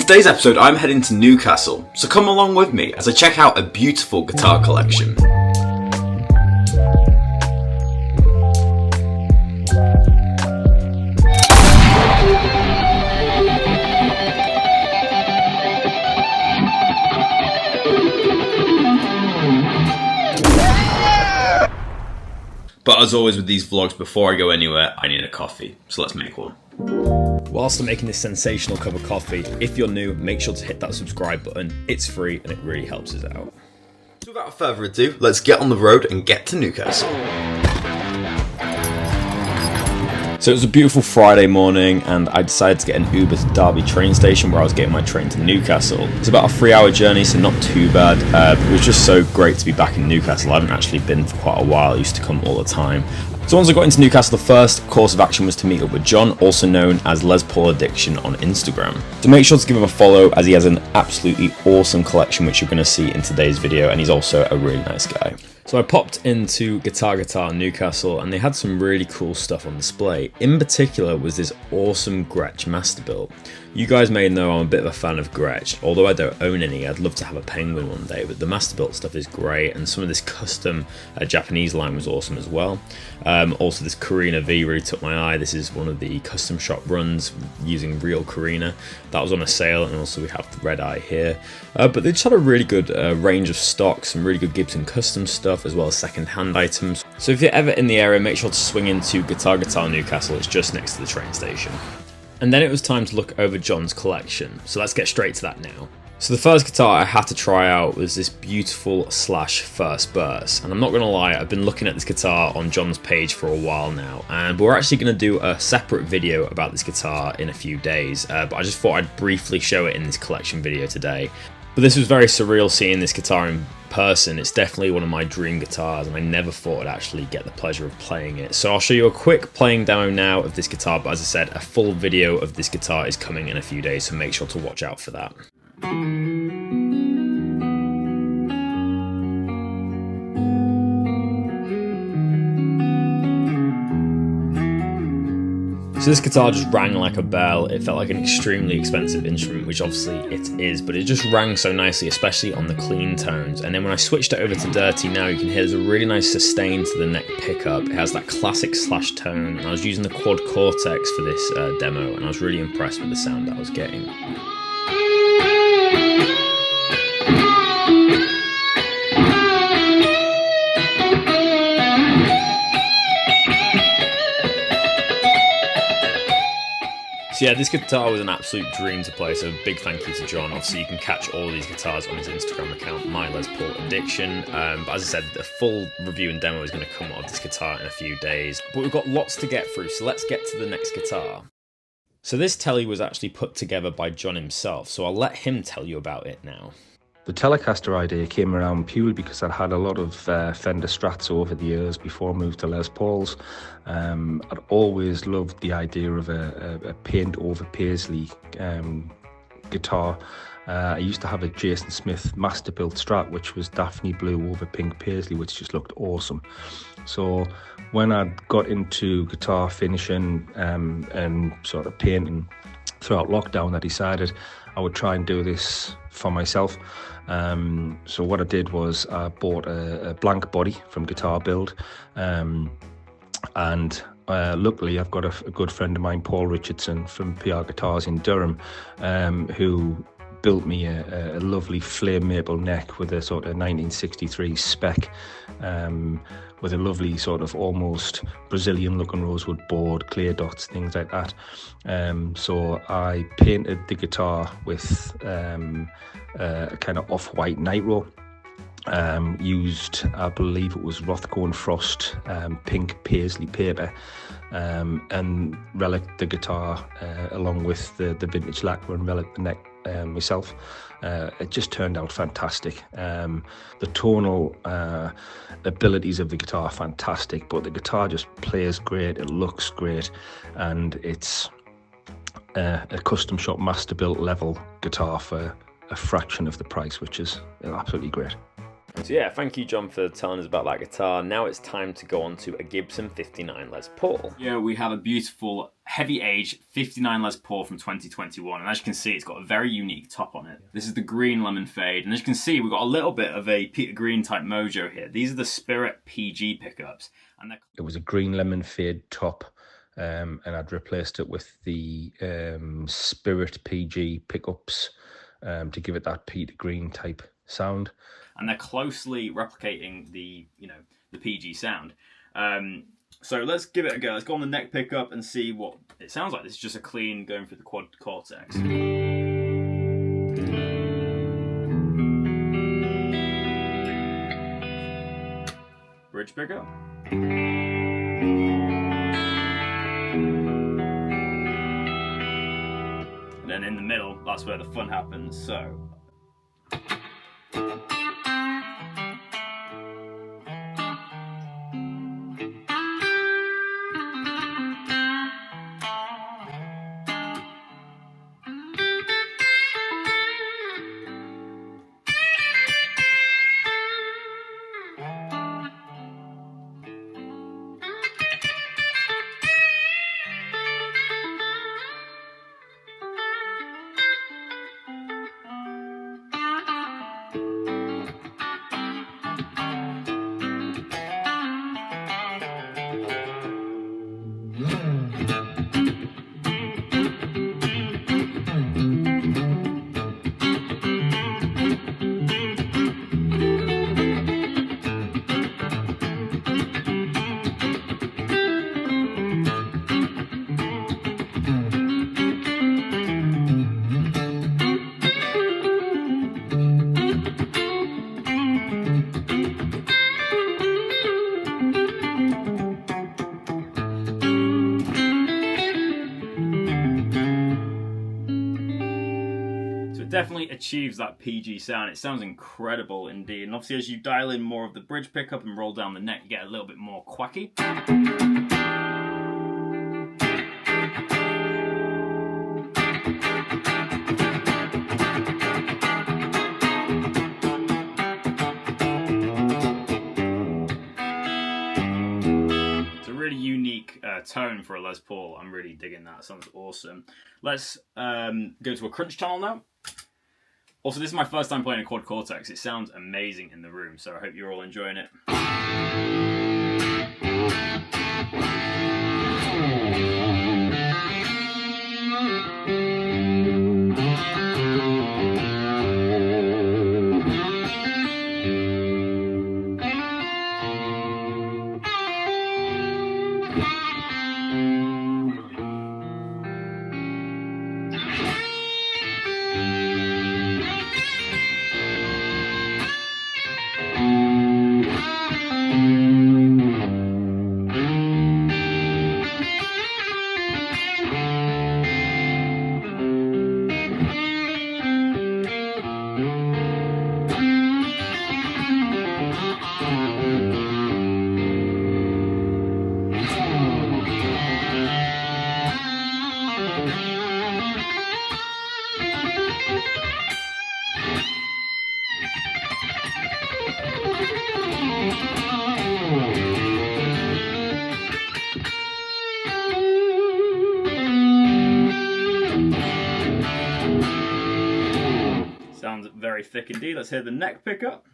today's episode, I'm heading to Newcastle, so come along with me as I check out a beautiful guitar collection. But as always with these vlogs, before I go anywhere, I need a coffee, so let's make one. Whilst I'm making this sensational cup of coffee, if you're new, make sure to hit that subscribe button. It's free and it really helps us out. So without further ado, let's get on the road and get to Newcastle. So it was a beautiful Friday morning and I decided to get an Uber to Derby train station where I was getting my train to Newcastle. It's about a 3-hour journey, so not too bad. It was just so great to be back in Newcastle. I haven't actually been for quite a while. I used to come all the time. So once I got into Newcastle, the first course of action was to meet up with John, also known as Les Paul Addiction on Instagram. So make sure to give him a follow as he has an absolutely awesome collection which you're going to see in today's video, and he's also a really nice guy. So I popped into Guitar in Newcastle and they had some really cool stuff on display. In particular was this awesome Gretsch Masterbuilt. You guys may know I'm a bit of a fan of Gretsch. Although I don't own any, I'd love to have a Penguin one day, but the Masterbuilt stuff is great, and some of this custom Japanese line was awesome as well. Also this Carina V really took my eye. This is one of the custom shop runs using real Carina. That was on a sale, and also we have the Red Eye here. But they just had a really good range of stock, some really good Gibson custom stuff, as well as second-hand items. So if you're ever in the area, make sure to swing into Guitar Newcastle. It's just next to the train station. And then it was time to look over John's collection. So let's get straight to that now. So the first guitar I had to try out was this beautiful Slash First Burst. And I'm not going to lie, I've been looking at this guitar on John's page for a while now. And we're actually going to do a separate video about this guitar in a few days. But I just thought I'd briefly show it in this collection video today. But this was very surreal seeing this guitar in person. It's definitely one of my dream guitars, and I never thought I'd actually get the pleasure of playing it. So I'll show you a quick playing demo now of this guitar, but as I said, a full video of this guitar is coming in a few days, so make sure to watch out for that. So this guitar just rang like a bell. It felt like an extremely expensive instrument, which obviously it is, but it just rang so nicely, especially on the clean tones. And then when I switched it over to dirty now, you can hear there's a really nice sustain to the neck pickup. It has that classic Slash tone, and I was using the Quad Cortex for this demo, and I was really impressed with the sound that I was getting. So yeah, this guitar was an absolute dream to play, so big thank you to John. Obviously you can catch all of these guitars on his Instagram account, My Les Paul Addiction. But as I said, the full review and demo is going to come out of this guitar in a few days. But we've got lots to get through, so let's get to the next guitar. So this telly was actually put together by John himself, so I'll let him tell you about it now. The Telecaster idea came around purely because I'd had a lot of Fender Strats over the years before I moved to Les Pauls. I'd always loved the idea of a paint over Paisley guitar. I used to have a Jason Smith Masterbuilt Strat, which was Daphne Blue over Pink Paisley, which just looked awesome. So when I got into guitar finishing and sort of painting throughout lockdown, I decided I would try and do this for myself. So what I did was I bought a blank body from Guitar Build, and luckily I've got a good friend of mine, Paul Richardson from PR Guitars in Durham, who built me a lovely flame maple neck with a sort of 1963 spec, with a lovely sort of almost Brazilian looking rosewood board, clear dots, things like that. So I painted the guitar with a kind of off-white nitro. Used, I believe it was Rothko and Frost pink Paisley paper, and relic the guitar along with the vintage lacquer, and relic the neck myself. It just turned out fantastic. The tonal abilities of the guitar are fantastic, but the guitar just plays great, it looks great, and it's a custom shop Masterbuilt level guitar for a fraction of the price, which is absolutely great. So yeah, thank you John for telling us about that guitar. Now it's time to go on to a Gibson 59 Les Paul. Yeah, we have a beautiful Heavy Age 59 Les Paul from 2021, and as you can see, it's got a very unique top on it. This is the green lemon fade, and as you can see, we've got a little bit of a Peter Green type mojo here. These are the Spirit PG pickups, and it was a green lemon fade top, and I'd replaced it with the Spirit PG pickups to give it that Peter Green type sound. And they're closely replicating the PG sound. So let's give it a go. Let's go on the neck pickup and see what it sounds like. This is just a clean going through the quad cortex. Bridge pickup. And then in the middle, that's where the fun happens. So. Definitely achieves that PG sound. It sounds incredible indeed. And obviously as you dial in more of the bridge pickup and roll down the neck, you get a little bit more quacky. It's a really unique tone for a Les Paul. I'm really digging that. It sounds awesome. Let's go to a crunch channel now. Also, this is my first time playing a quad cortex. It sounds amazing in the room, so I hope you're all enjoying it. Sounds very thick indeed. Let's hear the neck pickup.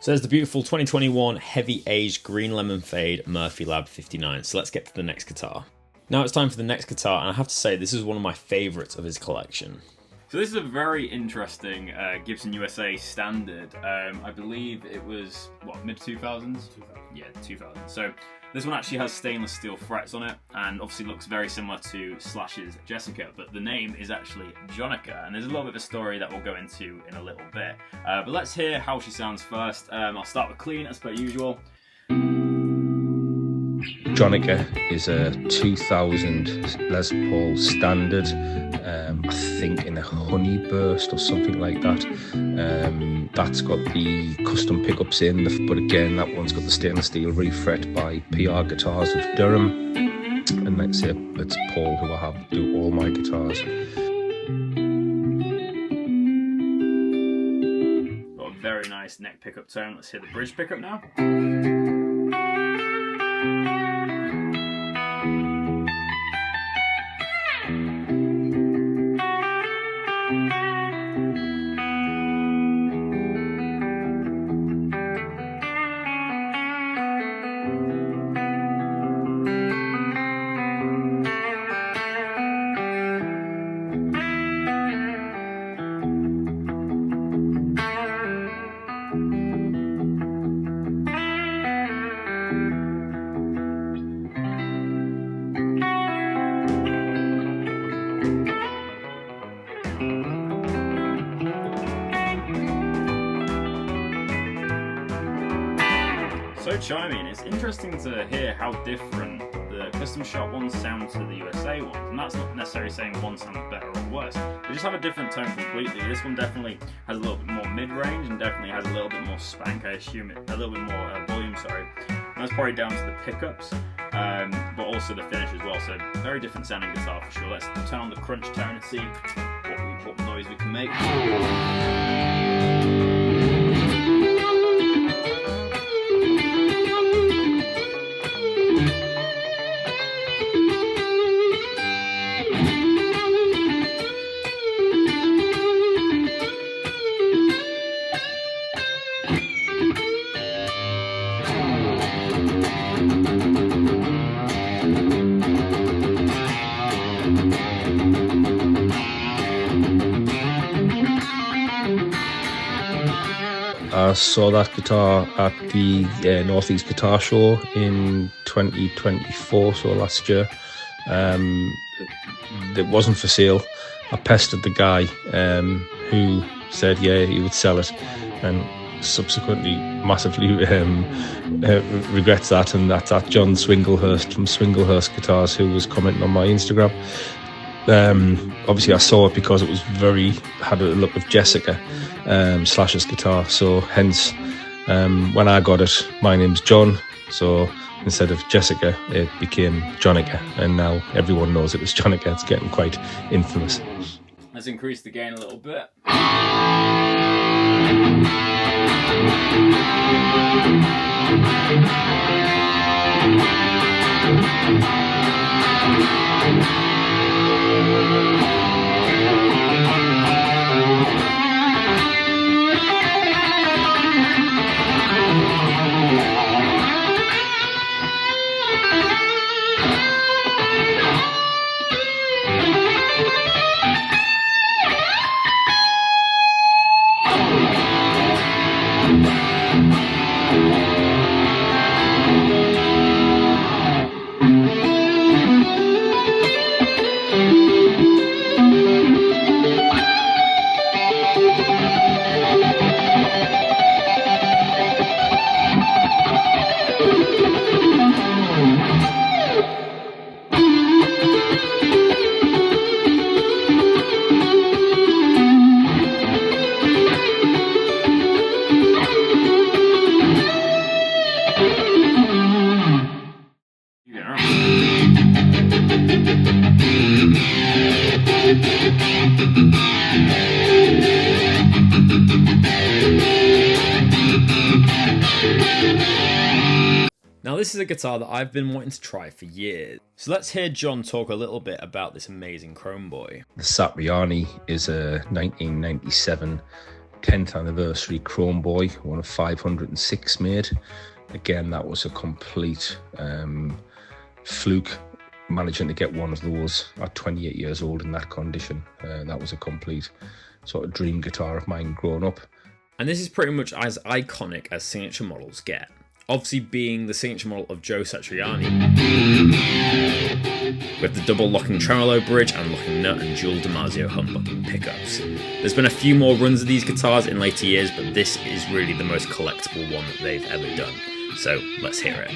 So there's the beautiful 2021 heavy aged green lemon fade Murphy Lab 59. So let's get to the next guitar. Now it's time for the next guitar, and I have to say this is one of my favourites of his collection. So this is a very interesting Gibson USA standard. I believe it was, what, mid-2000s? Yeah, 2000. So this one actually has stainless steel frets on it, and obviously looks very similar to Slash's Jessica, but the name is actually Johnica, and there's a little bit of a story that we'll go into in a little bit. But let's hear how she sounds first. I'll start with clean, as per usual. Johnica is a 2000 Les Paul standard, I think in a honey burst or something like that. That's got the custom pickups in, but again, that one's got the stainless steel refret by PR Guitars of Durham. And like I say, it's Paul who I have do all my guitars. Got a very nice neck pickup tone. Let's hear the bridge pickup now. So charming. It's interesting to hear how different the custom shop ones sound to the USA ones, and that's not necessarily saying one sounds better or worse. They just have a different tone completely. This one definitely has a little bit more mid-range and definitely has a little bit more spank, I assume, a little bit more volume, sorry. And that's probably down to the pickups, but also the finish as well. So very different sounding guitar for sure. Let's turn on the crunch tone and see what noise we can make. I saw that guitar at the Northeast Guitar Show in 2024, so last year. It wasn't for sale. I pestered the guy who said, yeah, he would sell it, and subsequently massively regrets that, and that's at John Swinglehurst from Swinglehurst Guitars, who was commenting on my Instagram. Obviously I saw it because it was had a look of Jessica, Slash's guitar, so hence when I got it, my name's John, so instead of Jessica it became Johnica, and now everyone knows it was Johnica. It's getting quite infamous. Let's increase the gain a little bit. Now this is a guitar that I've been wanting to try for years. So let's hear John talk a little bit about this amazing Chrome Boy. The Satriani is a 1997 10th anniversary Chrome Boy, one of 506 made. Again, that was a complete fluke, managing to get one of those at 28 years old in that condition. That was a complete sort of dream guitar of mine growing up. And this is pretty much as iconic as signature models get. Obviously being the signature model of Joe Satriani, with the double locking tremolo bridge and locking nut and dual DiMarzio humbucking pickups. There's been a few more runs of these guitars in later years, but this is really the most collectible one that they've ever done. So let's hear it.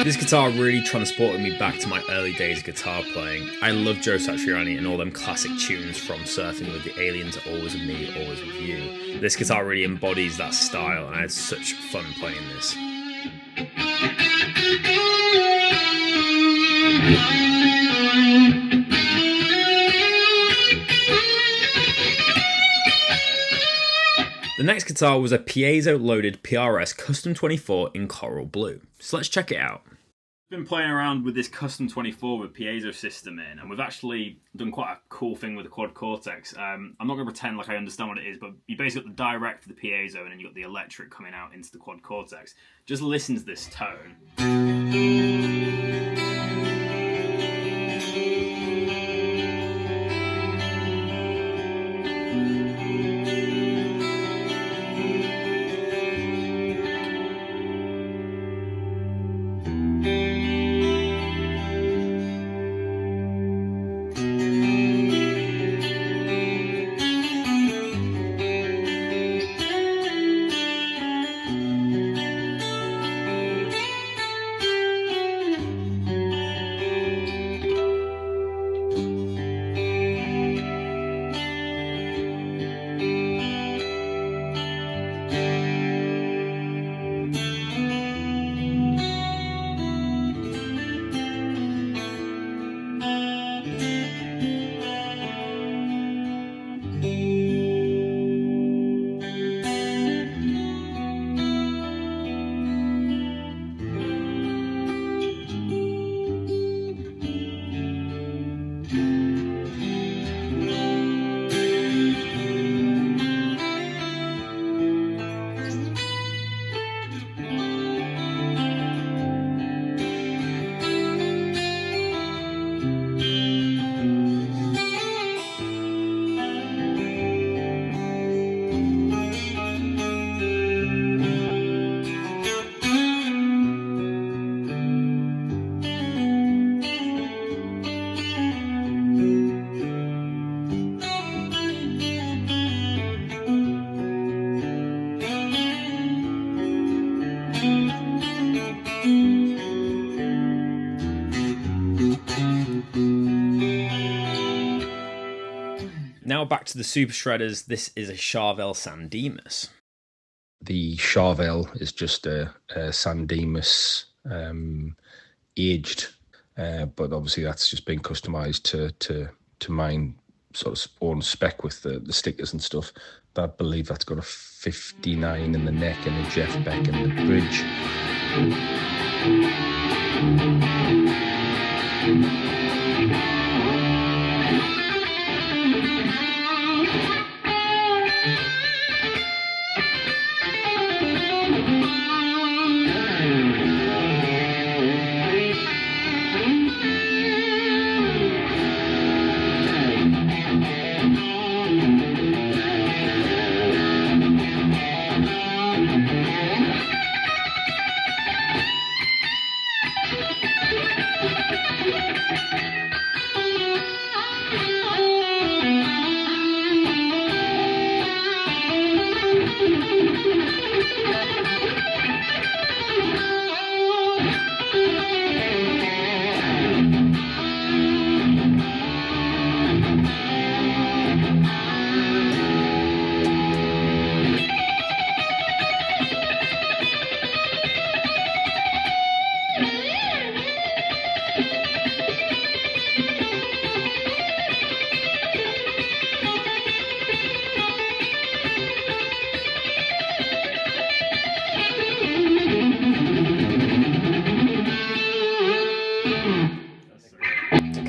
This guitar really transported me back to my early days of guitar playing. I love Joe Satriani and all them classic tunes, from Surfing with the Alien to Always With Me, Always With You. This guitar really embodies that style, and I had such fun playing this. The next guitar was a piezo-loaded PRS Custom 24 in coral blue. So let's check it out. Been playing around with this Custom 24 with piezo system in, and we've actually done quite a cool thing with the Quad Cortex. I'm not going to pretend like I understand what it is, but you basically got the direct for the piezo, and then you got the electric coming out into the Quad Cortex. Just listen to this tone. Now back to the Super Shredders. This is a Charvel San Dimas. The Charvel is just a San Dimas aged, but obviously that's just been customized to mine sort of own spec with the stickers and stuff. I believe that's got a 59 in the neck and a Jeff Beck in the bridge.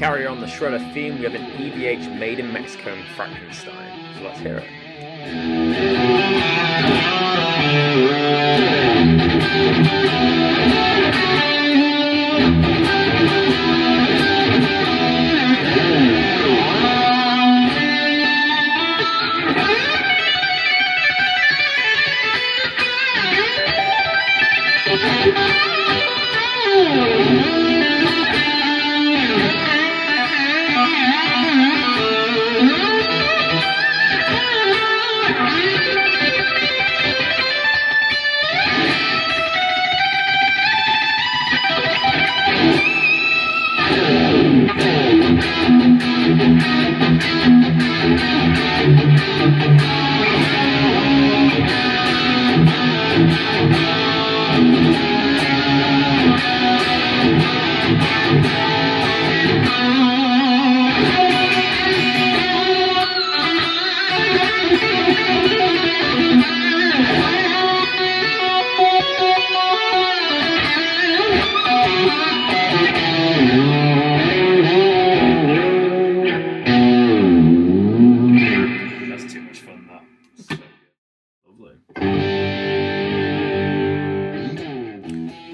carry on the shredder theme, we have an EVH made in Mexico Frankenstein. So let's hear it.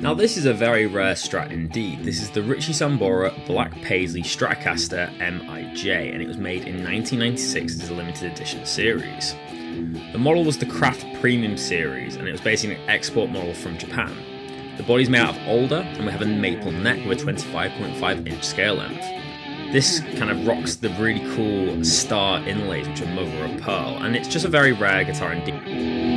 Now this is a very rare Strat indeed. This is the Richie Sambora Black Paisley Stratocaster MIJ, and it was made in 1996 as a limited edition series. The model was the Craft Premium series, and it was basically an export model from Japan. The body's made out of alder, and we have a maple neck with a 25.5 inch scale length. This kind of rocks the really cool star inlays, which are mother of pearl, and it's just a very rare guitar indeed.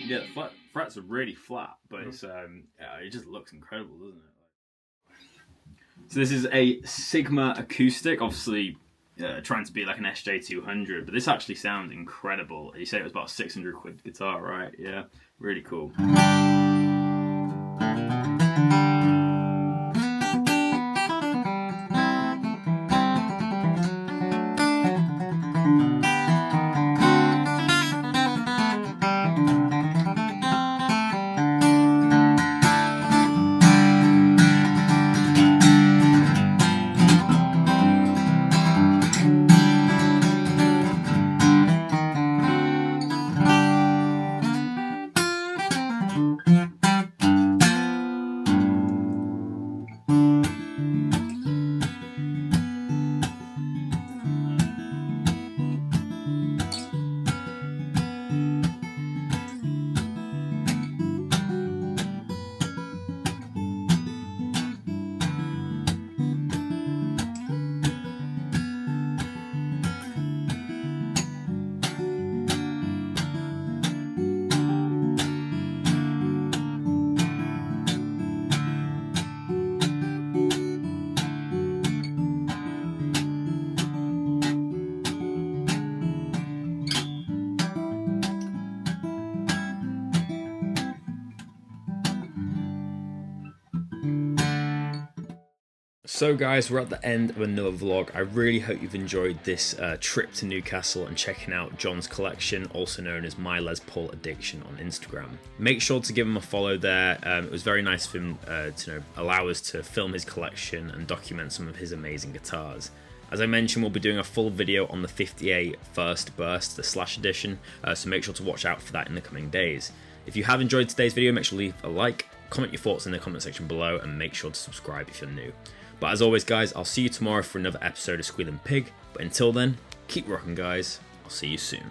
Yeah, the frets are really flat, but it's it just looks incredible, doesn't it? So this is a Sigma acoustic, obviously trying to be like an SJ200, but this actually sounds incredible. You say it was about a £600 guitar, right? Yeah, really cool. So guys, we're at the end of another vlog. I really hope you've enjoyed this trip to Newcastle and checking out John's collection, also known as My Les Paul Addiction, on Instagram. Make sure to give him a follow there. It was very nice of him to allow us to film his collection and document some of his amazing guitars. As I mentioned, we'll be doing a full video on the 58 First Burst, the Slash edition, so make sure to watch out for that in the coming days. If you have enjoyed today's video, make sure to leave a like, comment your thoughts in the comment section below, and make sure to subscribe if you're new. But as always guys, I'll see you tomorrow for another episode of Squealing Pig, but until then, keep rocking guys, I'll see you soon.